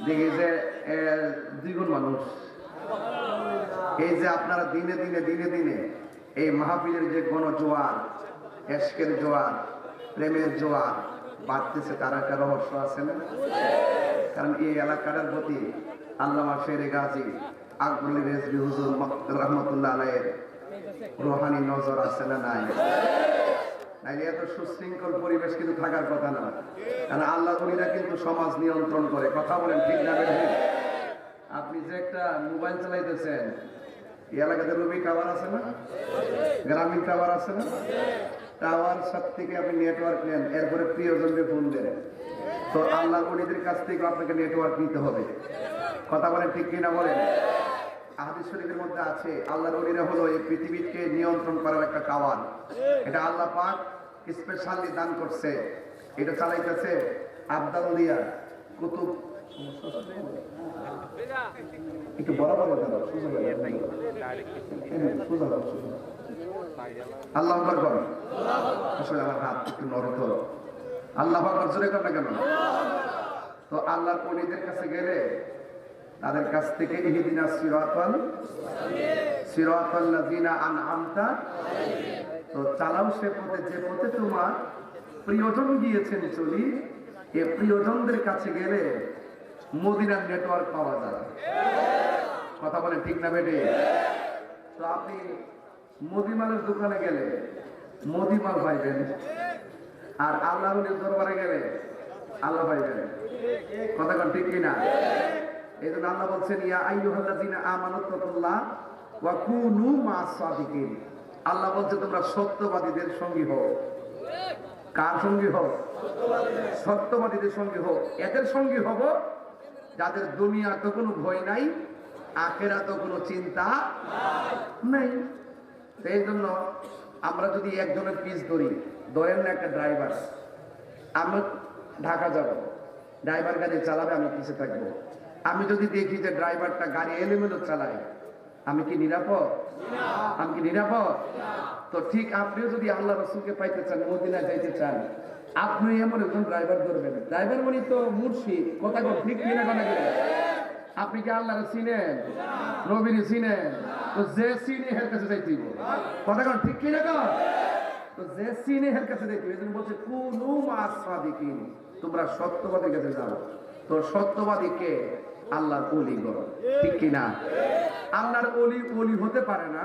দেখি যে দ্বিগুণ মানুষ। এই যে আপনারা দিনে দিনে দিনে দিনে এই মাহফিলের যে গণজোয়ার, এশকের জোয়ার, প্রেমের জোয়ার বাড়তেছে, তার একটা রহস্য আছে না? কারণ এই এলাকাটার প্রতি আল্লামা শেরে গাজী আকবরুল রেজভী হুজুর রহমতুল্লাহ আলাইহির রুহানি নজর আছে না নাই? নাইলে এত সুশৃঙ্খল পরিবেশ কিন্তু থাকার কথা না। কারণ আল্লাহ উনিরা কিন্তু সমাজ নিয়ন্ত্রণ করে। কথা বলেন ঠিক না বেঠিক? আপনি যে একটা মোবাইল চালাইতেছেন, এই এলাকাতে রবি টাওয়ার আছে না, গ্রামীণ টাওয়ার আছে না? টাওয়ার সব থেকে আপনি নেটওয়ার্ক নেন, এরপরে প্রিয়জনকে ফোন দেন, তো আল্লাহ উনিদের কাছ থেকে আপনাকে নেটওয়ার্ক নিতে হবে। কথা বলেন ঠিক কিনা বলেন? হাদিস শরীফের মধ্যে আছে আল্লাহর ওলিরা হলো এই পৃথিবীকে নিয়ন্ত্রণ করার একটা টাওয়ার। এটা আল্লাহ পাক স্পেশালি দান করছে। এটা চালাইতেছে আবদালিয়া কুতুব। একটু বরাবর আল্লাহ আকবার কর। আসলে আমার হাত একটু নরম হলো। আল্লাহ আকবার জোরে কর না কেন? তো আল্লাহর ওলিদের কাছে গেলে তাদের কাছ থেকে ইহদিনাস সিরাতাল লাযিনা আনআমতা, তো চালাও সে পথে যে পথে তোমার প্রিয়জন গিয়েছেন চলি। এই প্রিয়জনদের কাছে গেলে মদিনার নেটওয়ার্ক পাওয়া যায়। কথা বলে ঠিক না বেটে? তো আপনি মুদিমালের দোকানে গেলে মুদিমাল পাইবেন, আর আল্লাহর দরবারে গেলে আল্লাহ পাইবেন। কথা কোন ঠিক কিনা? এই জন্য আল্লাহ বলছেন ইয়া আইয়ুহাল্লাযিনা আমানুত্তাকুল্লাহ ওয়া কুনু মা'আস সাদিকিন। আল্লাহ বলছে তোমরা সত্যবাদীদের সঙ্গী হও। কার সঙ্গী হও? সত্যবাদীদের সঙ্গী হও। এদের সঙ্গী হব যাদের দুনিয়ার তো কোনো ভয় নাই, আখিরাতে কোনো চিন্তা নাই। সেই জন্য আমরা যদি একজনের পিছ ধরি, ধরেন না একটা ড্রাইভার, আমি ঢাকা যাব, ড্রাইভার গাড়ি চালাবে, আমি পিছে থাকবো। আমি যদি দেখি যে ড্রাইভারটা গাড়ি এলোমেলো চালায়, আমি কি নিরাপদ? আমি কি নিরাপদ? তো ঠিক আপনিও যদি আল্লাহ রাসূলকে পাইতে চান, মদিনা যাইতে চান, আপনি এমন একজন ড্রাইভার ধরবেন। ড্রাইভার মানে তো মুর্শিদ। কথা কর ঠিক কিনা? কথা কি? আপনি কি আল্লাহর চিনেন? নবীর চিনেন? তো যে চিনে এর কাছে যাইতে হইব। কথা কর ঠিক কিনা? কর। তো যে চিনে এর কাছে যাইতে হইব। এজন্য বলছে কুনু মা'আস সাদিকিন, তোমরা সত্যবাদীর কাছে যাও। তো সত্যবাদীকে আল্লাহর ওলি গো, ঠিক কিনা? আল্লাহর ওলি হতে পারে না,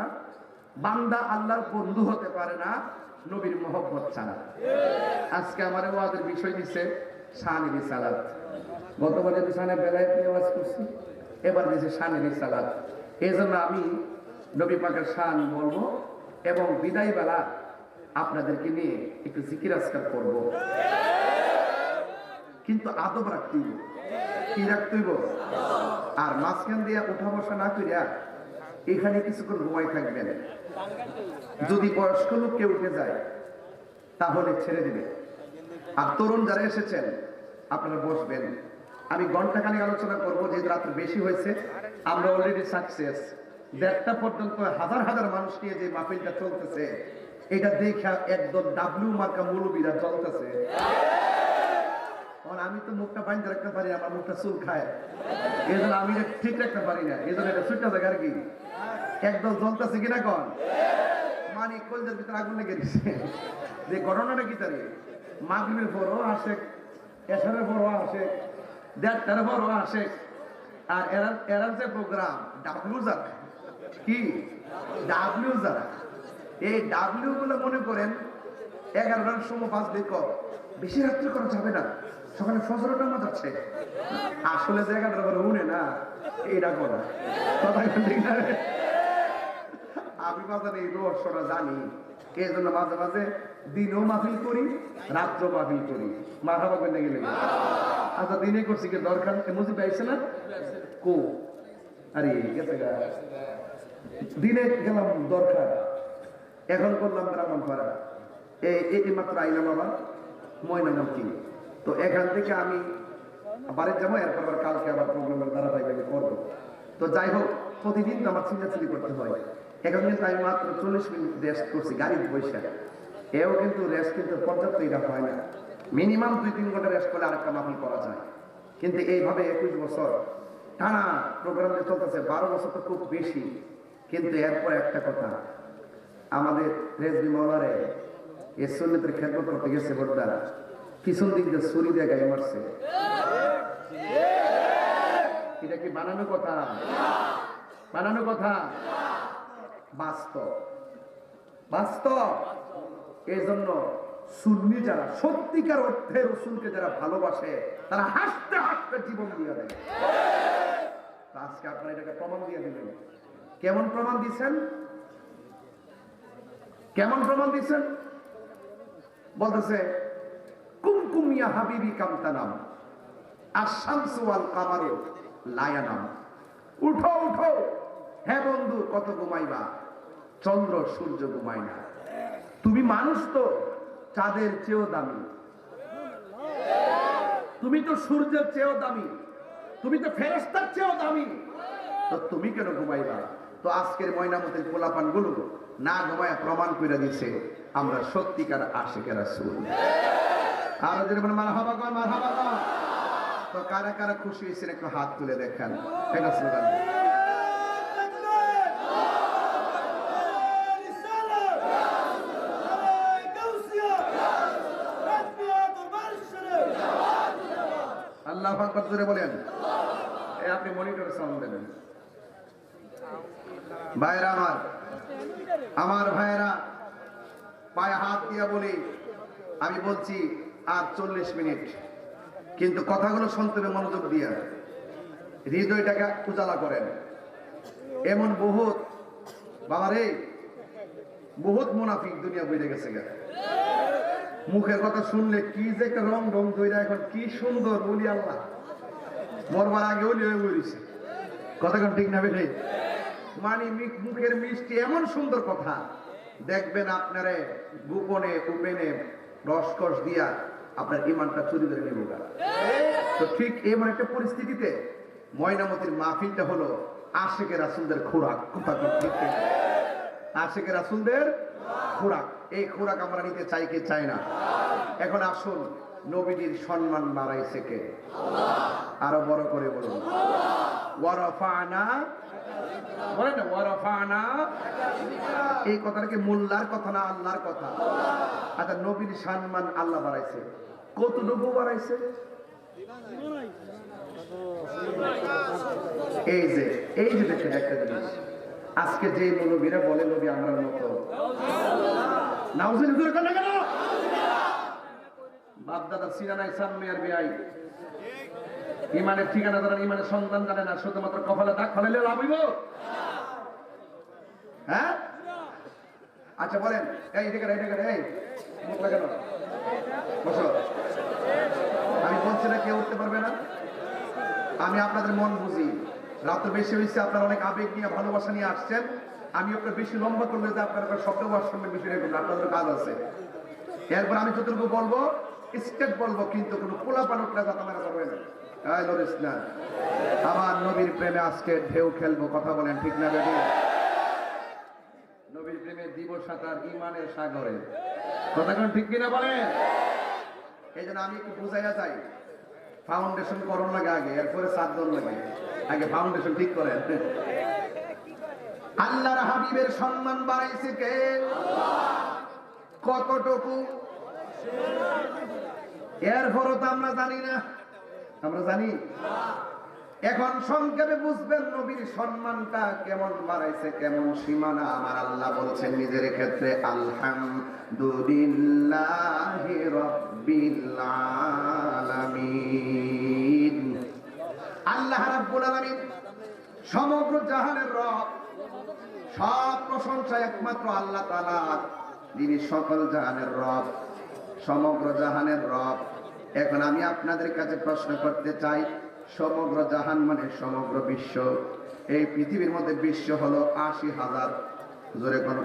বান্দা আল্লাহর বন্ধু হতে পারে না নবীর মহব্বত ছাড়া। আজকে আমার ওয়াজের বিষয় দিচ্ছে শানে রিসালাত। গতবারে শানে বেলায়েত নিয়ে ওয়াজ করছি, এবার দিচ্ছে শানে রিসালাত। এই জন্য আমি নবী পাকের শান বলবো এবং বিদায় বেলা আপনাদেরকে নিয়ে একটু জিকির আজকার করব। কিন্তু আদব রাখতে হইব। কি রাখতে হইব? আর মাঝখান দিয়ে উঠা বসা না করিয়া এখানে কিছুক্ষণ ঘুমাই থাকবেন। যদি বয়স্ক লোক কেউ উঠে যায় তাহলে ছেড়ে দিবে। আর তরুণ যারা এসেছেন আপনারা বসবেন। আমি ঘন্টাখানেক আলোচনা করবো, যেহেতু রাত্রে বেশি হয়েছে। আমরা অলরেডি সাকসেস। 1:30 পর্যন্ত হাজার হাজার মানুষ নিয়ে যে মাহফিলটা চলতেছে, এটা দেখা একদম ডাব্লিউ মার্কা মৌলবীরা চলতেছে। আমি তো মুখটা বাইন্ধে রাখতে পারি, আমার মুখটা চুল খায়, এই জন্য আমি ঠিক রাখতে পারি না। এই জন্য এটা ছুটতে থাকে আর কি। একদম জ্বলতেছে কিনা কন? মানে কলজের ভিতরে আগুন লেগে গেছে। যে ঘটনাটা কি তারে মাগরিবের পরও আসে, এশারের পরও আসে, 1:30টার পরও আসে। আর এরা যে প্রোগ্রাম ডাব্লিউ যারা, কি ডাব্লিউ যারা, এই ডাব্লিউ গুলো মনে করেন 11টার সময় বাজবে, বেশি রাত্রি করা যাবে না, সকালে ফজরের নামাজ আছে। আসলে জায়গাটার পরে উনে না এইটা করা। কথা ঠিক না? আমি বাজারে এই রহস্যটা জানি, এই জন্য মাঝে মাঝে দিনও মাহফিল করি, রাত্র মাহফিল করি। মারহাবা করে গেলে আচ্ছা দিনে করছি কি দরকার? মুজিব আইছে না কো? আরে গেছে গা, দিনে গেলাম দরকার, এখন করলাম ব্রাহ্মণপাড়া। এই মাত্র আইলাম আবার ময়নামতি। তো এখান থেকে আমি বাড়ির যাবো, এরপর আবার কালকে আবার প্রোগ্রামের ধারাবাহিক করবো। তো যাই হোক, প্রতিদিন তো আমার চিল্লাচিল্লি করতে হয়। এখন কিন্তু আমি মাত্র 40 মিনিট রেস্ট করছি গাড়ির বৈশাখ। এও কিন্তু রেস্ট কিন্তু পর্যাপ্ত এটা হয় না। মিনিমাম 2-3 ঘন্টা রেস্ট করলে আরেকটা মাহফিল করা যায়। কিন্তু এইভাবে 21 বছর টানা প্রোগ্রাম চলতেছে, 12 বছর তো খুব বেশি। কিন্তু এরপর একটা কথা, আমাদের রেজবি মৌলারে এই সুন্নতের খেদমত করতে গেছে বড়দারা, পিছন দিক দিয়ে ছুরি দিয়ে গায়ে মারছে। এটা কি বানানো কথা? বানানো কথা? বাস্তব, বাস্তব। এই জন্য সুন্নি যারা সত্যিকার অর্থে রসুলকে যারা ভালোবাসে, তারা হাসতে হাসতে জীবন দিয়ে দেয়। আজকে আপনারা এটাকে প্রমাণ দিয়ে দিলেন। কেমন প্রমাণ দিচ্ছেন? কেমন প্রমাণ দিচ্ছেন? বলতেছে কুমকুম ইয়া হাবিবি কামতানাম আশ-শামসু ওয়াল কামারু লা ইয়ানাম। উঠো উঠো হে বন্ধু, কত ঘুমাইবা, চন্দ্র সূর্য ঘুমায় না। তুমি মানুষ তো চাঁদের চেয়েও দামি, তুমি তো সূর্যের চেয়েও দামি, তুমি তো ফেরেশতার চেয়েও দামি, তো তুমি কেন ঘুমাইবা? তো আজকের ময়নামতির পোলাপান গুলো না ঘুমায় প্রমাণ করে দিচ্ছে আমরা সত্যিকার আশিকের রাসূল। আর যদি বলেন মারহাবা কর, মারহাবা কর, তো কারা কারা খুশি হয়েছেন একটু হাত তুলে দেখান। এটা স্লোগান। আল্লাহু আকবার জোরে বলেন। আপনি মনিটরে সাউন্ড দেবেন। ভাইরা আমার, আমার ভাইরা, পায়ে হাত দিয়া বলি, আমি বলছি আর 40 মিনিট, কিন্তু কথাগুলো শুনতে হবে মনোযোগ দিয়া, হৃদয়টাকে উজালা করেন। এমন বহুত বাবারে, বহুত মুনাফিক দুনিয়া বইরে গেছে গা। মুখের কথা শুনলে কি যে একটা রং ঢং তৈরি, এখন কি সুন্দর বলি আল্লাহ, মরবার আগে ওলি হয়ে বলিছে। কথা কোন ঠিক না বেঠে? মানে মুখের মিষ্টি এমন সুন্দর কথা, দেখবেন আপনারে গোপনে উপেনে রসকস দিয়া আপনার ইমানটা চুরি করে নেব। তো ঠিক এমন একটা পরিস্থিতিতে ময়নামতির মাহফিলটা হলো আশিকে রাসূলদের খোরাক। কথা ঠিক, আশিকে রাসূলদের খোরাক। এই খোরাক আমরা নিতে চাই কি চাই না? এখন আসুন, নবীজির সম্মান বাড়াইছে কে? আরো বড় করে বলুন, ওয়ারাফানা। বলেন না ওয়ারাফানা। এই কথাটা কি মোল্লার কথা না আল্লাহর কথা? আচ্ছা, নবীর সম্মান আল্লাহ বাড়াইছে, কতটুকু বাড়াইছে? এই যে দেখেন একটা জিনিস, আজকে যে নবীরা বলে নবী আমরা মতো, নাউজুবিল্লাহ কেন কেন? বাপ দাদা সিনা নাই, সামনে আর বেআই, ইমানের ঠিকানা জানে না, ইমানের সন্তান জানে না, শুধুমাত্র কপালে দাগ ফেলাইলে লাভ হইব? হ্যাঁ? আচ্ছা বলেন, এই মুখ লাগানো, বসো। আমি বলছি না কেউ উঠতে পারবে না। আমি আপনাদের মন বুঝি, রাত বেশি হয়েছে, আপনারা অনেক আবেগ নিয়ে ভালোবাসা নিয়ে আসছেন। আমি আপনার বেশি লম্বা করলে যে আপনার শব্দ ওয়াশরুমের বেশি রেখে আপনাদের কাজ আছে। এরপর আমি যতটুকু বলবো স্টেট বলবো, কিন্তু কোনো পোলা পালকরা যাতে আমার করবে না। আমার নবীর প্রেমে আজকে ঢেউ খেলবো। কথা বলেন ঠিক না বেটি? নবীর প্রেমে দিব সাঁতার ইমানের সাগরে। কথা কোন ঠিক কিনা বলেন? এই জন্য আমি একটু বুঝাইয়া যাই, ফাউন্ডেশন করণ লাগে আগে, এরপরে সাতজন লাগে। আগে ফাউন্ডেশন ঠিক করেন। আল্লাহর হাবিবের সম্মান বাড়াইছে কে? কতটুকু? এরপরও তো আমরা জানি না। আমরা জানি? এখন সংক্ষেপে বুঝবেন নবীর সম্মানটা কেমন বাড়াইছে, কেমন সীমানা। আমার আল্লাহ বলছেন নিজের ক্ষেত্রে, আলহামদুলিল্লাহি রাব্বিল আলামিন। আল্লাহ রাব্বুল আলামিন সমগ্র জাহানের রব, সব প্রশংসা একমাত্র আল্লাহ তাআলার, যিনি সকল জাহানের রব, সমগ্র জাহানের রব। এখন আমি আপনাদের কাছে প্রশ্ন করতে চাই, সমগ্র জাহান মানে সমগ্র বিশ্ব। এই পৃথিবীর মধ্যে বিশ্ব হলো ৮০,০০০। জোরে কোন